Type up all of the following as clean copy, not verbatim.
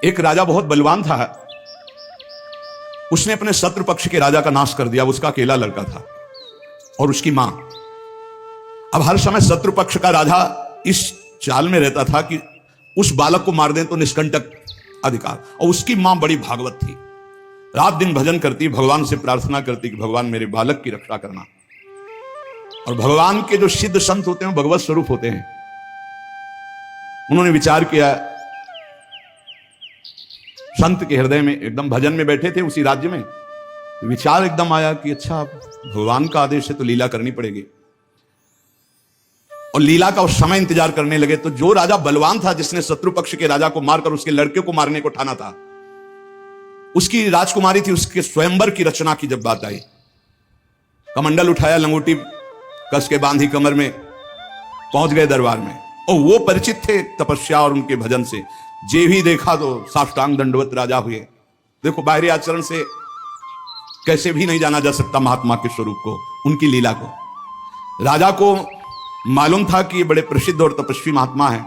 एक राजा बहुत बलवान था, उसने अपने शत्रु पक्ष के राजा का नाश कर दिया। उसका अकेला लड़का था और उसकी मां। अब हर समय शत्रु पक्ष का राजा इस चाल में रहता था कि उस बालक को मार दें तो निष्कंटक अधिकार। और उसकी मां बड़ी भागवत थी, रात दिन भजन करती, भगवान से प्रार्थना करती कि भगवान मेरे बालक की रक्षा करना। और भगवान के जो सिद्ध संत होते हैं भगवत स्वरूप होते हैं। उन्होंने विचार किया, संत के हृदय में, एकदम भजन में बैठे थे उसी राज्य में, विचार एकदम आया कि अच्छा भगवान का आदेश है तो लीला करनी पड़ेगी। और लीला का उस समय इंतजार करने लगे। तो जो राजा बलवान था, जिसने शत्रु पक्ष के राजा को मारकर उसके लड़के को मारने को ठाना था, उसकी राजकुमारी थी, उसके स्वयंवर की रचना की जब बात आई, कमंडल उठाया, लंगोटी कस के बांधी कमर में, पहुंच गए दरबार में। और वो परिचित थे तपस्या और उनके भजन से, जे भी देखा तो साष्टांग दंडवत राजा हुए। देखो बाहरी आचरण से कैसे भी नहीं जाना जा सकता महात्मा के स्वरूप को, उनकी लीला को। राजा को मालूम था कि ये बड़े प्रसिद्ध और तपस्वी महात्मा हैं।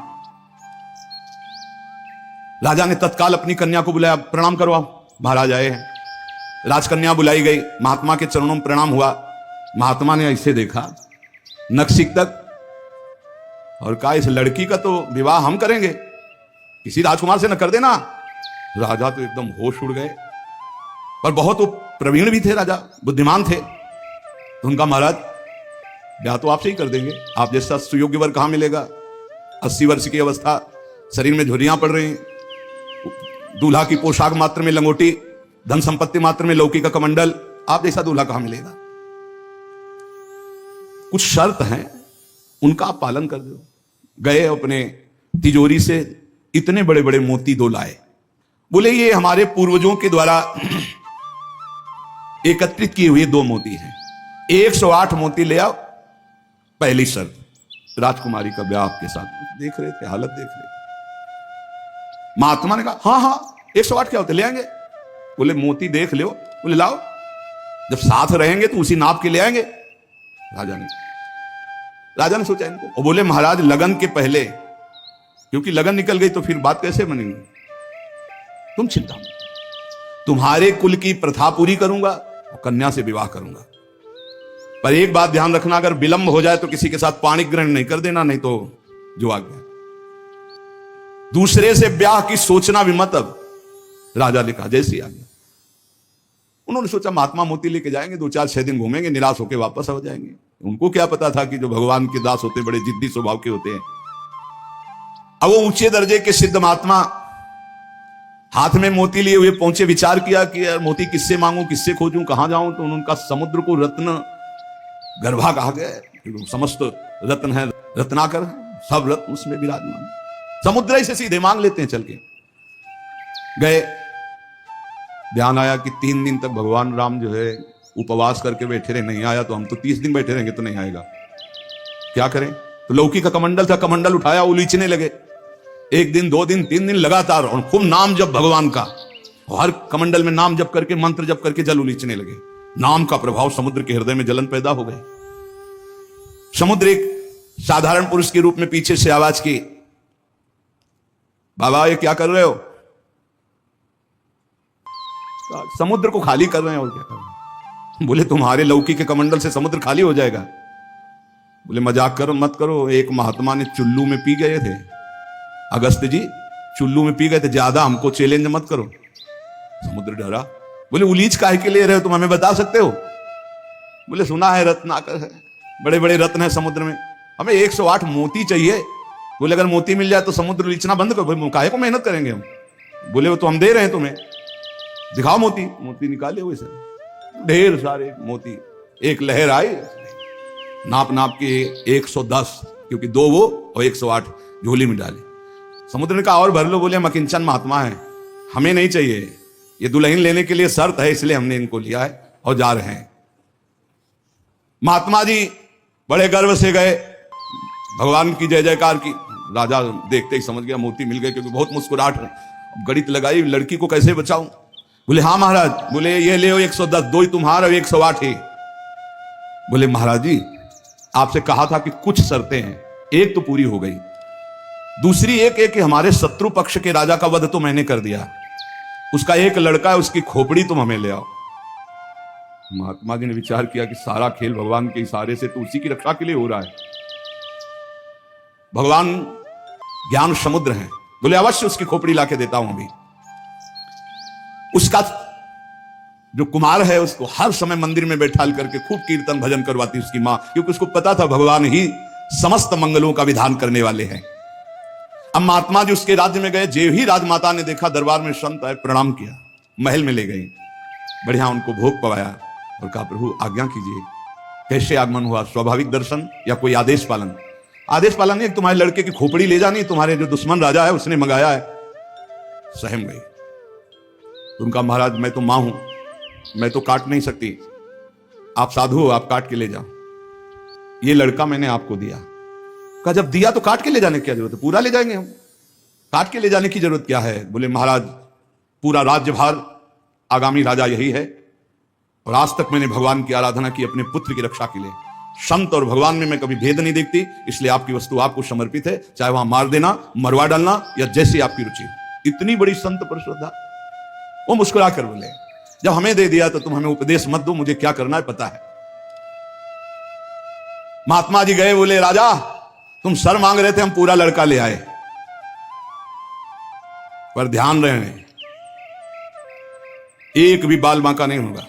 राजा ने तत्काल अपनी कन्या को बुलाया, प्रणाम करवाओ महाराज आए हैं। राजकन्या बुलाई गई, महात्मा के चरणों में प्रणाम हुआ। महात्मा ने ऐसे देखा नक्सिक तक और कहा, इस लड़की का तो विवाह हम करेंगे, किसी राजकुमार से न कर देना। राजा तो एकदम होश उड़ गए, पर बहुत वो प्रवीण भी थे, राजा बुद्धिमान थे। तो उनका महाराज ब्याह तो आपसे ही कर देंगे, आप जैसा सुयोग्य वर कहां मिलेगा। 80 वर्ष की अवस्था, शरीर में झुर्रियां पड़ रही, दूल्हा की पोशाक मात्र में लंगोटी, धन संपत्ति मात्र में लौकी का कमंडल, आप जैसा दूल्हा कहां मिलेगा। कुछ शर्त हैं, उनका आप पालन कर दो। गए अपने तिजोरी से इतने बड़े बड़े मोती 2 लाए। बोले ये हमारे पूर्वजों के द्वारा एकत्रित किए हुए 2 मोती हैं, 108 मोती ले आओ। पहली शर्त, राजकुमारी का ब्याह आपके साथ। देख रहे थे, हालत देख रहे थे। महात्मा ने कहा हाँ हाँ 108 क्या होते, ले आएंगे। बोले मोती देख लो। बोले लाओ, जब साथ रहेंगे तो उसी नाप के ले आएंगे। राजा ने सोचा इनको, और बोले महाराज लगन के पहले, क्योंकि लगन निकल गई तो फिर बात कैसे बनेगी, तुम चिंता मत, तुम्हारे कुल की प्रथा पूरी करूंगा और कन्या से विवाह करूंगा। पर एक बात ध्यान रखना, अगर विलंब हो जाए तो किसी के साथ पाणी ग्रहण नहीं कर देना, नहीं तो जो आ गया। दूसरे से ब्याह की सोचना भी मत। अब राजा ने कहा जैसे आ गया। उन्होंने सोचा महात्मा मोती लेके जाएंगे, 2-4-6 दिन घूमेंगे, निराश होकर वापस हो जाएंगे। उनको क्या पता था कि जो भगवान के दास होते बड़े जिद्दी स्वभाव के होते हैं। अब वो ऊंचे दर्जे के सिद्ध महात्मा हाथ में मोती लिए हुए पहुंचे। विचार किया कि यार मोती किससे मांगू, किससे खोजूं, कहां जाऊं। तो उनका समुद्र को रत्न गर्भा कहा गया, समस्त रत्न है, रत्नाकर है, सब रत्न उसमें विराजमान। समुद्र से सीधे मांग लेते हैं। चल के गए, ध्यान आया कि 3 दिन तक भगवान राम जो है उपवास करके बैठे रहे, नहीं आया तो हम तो 30 दिन बैठे रहेंगे तो नहीं आएगा, क्या करें। तो लौकी का कमंडल था, कमंडल उठाया, उलीचने लगे। 1 दिन 2 दिन 3 दिन लगातार, और खूब नाम जप भगवान का, हर कमंडल में नाम जप करके, मंत्र जप करके जल उलीचने लगे। नाम का प्रभाव, समुद्र के हृदय में जलन पैदा हो गए। समुद्र एक साधारण पुरुष के रूप में पीछे से आवाज की, बाबा ये क्या कर रहे हो। समुद्र को खाली कर रहे हैं, और क्या कर रहे हैं। बोले तुम्हारे लौकी के कमंडल से समुद्र खाली हो जाएगा। बोले मजाक करो मत करो, एक महात्मा ने चुल्लू में पी गए थे, अगस्त जी चुल्लू में पी गए थे, ज्यादा हमको चैलेंज मत करो। समुद्र डरा। बोले उलीच काहे के ले रहे हो, तुम हमें बता सकते हो। बोले सुना है रत्नाकर है, बड़े बड़े रत्न है समुद्र में, हमें 108 मोती चाहिए। बोले अगर मोती मिल जाए तो समुद्र उलीचना बंद करो। बोले काहे को मेहनत करेंगे हम। बोले वो तो हम दे रहे हैं तुम्हें, दिखाओ मोती। मोती निकाले हुए से ढेर सारे मोती। एक लहर आई, नाप नाप के 110, क्योंकि 2 वो और 108 झोली में डाले। समुद्र ने कहा और भर लो। बोले हम अकिंचन महात्मा है, हमें नहीं चाहिए, ये दुल्हन लेने के लिए शर्त है, इसलिए हमने इनको लिया है और जा रहे हैं। महात्मा जी बड़े गर्व से गए, भगवान की जय जयकार की। राजा देखते ही समझ गया मोती मिल गए, क्योंकि बहुत मुस्कुराहट है। गणित लगाई, लड़की को कैसे बचाऊं। बोले हाँ महाराज। बोले ये ले 110, 2 ही तुम्हारा, 108 ही। बोले महाराज जी आपसे कहा था कि कुछ शर्तें हैं, एक तो पूरी हो गई। दूसरी एक है कि हमारे शत्रु पक्ष के राजा का वध तो मैंने कर दिया, उसका एक लड़का है, उसकी खोपड़ी तुम हमें ले आओ। महात्मा जी ने विचार किया कि सारा खेल भगवान के इशारे से तो उसी की रक्षा के लिए हो रहा है। भगवान ज्ञान समुद्र हैं, बोले अवश्य उसकी खोपड़ी लाके देता हूं अभी। उसका जो कुमार है उसको हर समय मंदिर में बैठाल करके खूब कीर्तन भजन करवाती उसकी मां, क्योंकि उसको पता था भगवान ही समस्त मंगलों का विधान करने वाले हैं। अब महात्मा जी उसके राज्य में गए, जे ही राजमाता ने देखा दरबार में संत आए, प्रणाम किया, महल में ले गई, बढ़िया उनको भोग पवाया और कहा प्रभु आज्ञा कीजिए, कैसे आगमन हुआ, स्वाभाविक दर्शन या कोई आदेश पालन? आदेश पालन नहीं, तुम्हारे लड़के की खोपड़ी ले जानी, तुम्हारे जो दुश्मन राजा है उसने मंगाया है। सहम गई। उनका महाराज मैं तो मां हूं, मैं तो काट नहीं सकती, आप साधु हो, आप काट के ले जाओ, ये लड़का मैंने आपको दिया। कहा जब दिया तो काट के ले जाने की क्या जरूरत है, पूरा ले जाएंगे हम, काट के ले जाने की जरूरत क्या है? बोले महाराज पूरा राज्यभार आगामी राजा यही है, और आज तक मैंने भगवान की आराधना की अपने पुत्र की रक्षा के लिए। संत और भगवान में मैं कभी भेद नहीं देखती, इसलिए आपकी वस्तु आपको समर्पित है, चाहे वहां मार देना, मरवा डालना या जैसी आपकी रुचि हो। इतनी बड़ी संत पर श्रद्धा। वो मुस्कुरा कर बोले जब हमें दे दिया तो तुम हमें उपदेश मत दो, मुझे क्या करना है पता है। महात्मा जी गए, बोले राजा तुम सर मांग रहे थे, हम पूरा लड़का ले आए, पर ध्यान रहे एक भी बाल बांका नहीं होगा।